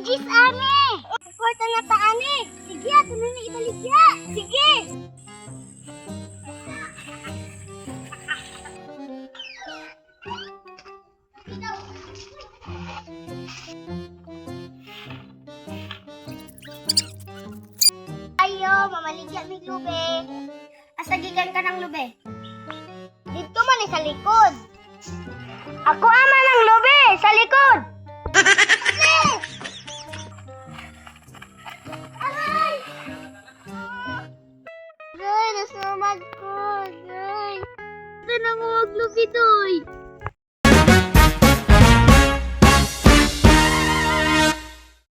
Jis, ane! Kwarta na ta, ane! Sige, ato na na ibaligya! Sige! Ayo, mamaligya mi lube. Asagigan ka ng lube. Dito man sa likod. Ako ama ng lube, sa likod. Aray! Aray, nasamad ko. Aray. Ito na mo, lube doy.